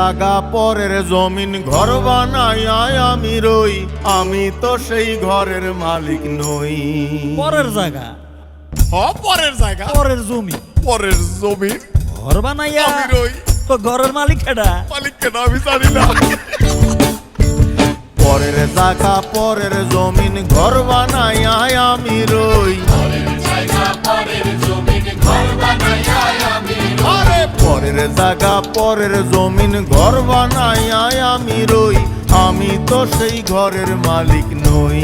জাগা পরের জমিন ঘর বানাই আমি রই, আমি তো সেই ঘরের মালিক নই। পরের জায়গা, পরের জায়গা, পরের জমি, পরের জমি, ঘর বানাইয়া আমি রই। তো ঘরের মালিক কেডা? মালিককে না আমি জানি না। পরের জাগা পরের জমিন ঘর বানাই আমি রই, আরে পরের জাগা পরের জমিন ঘর বানাই আমি রই, আমি তো সেই ঘরের মালিক নই।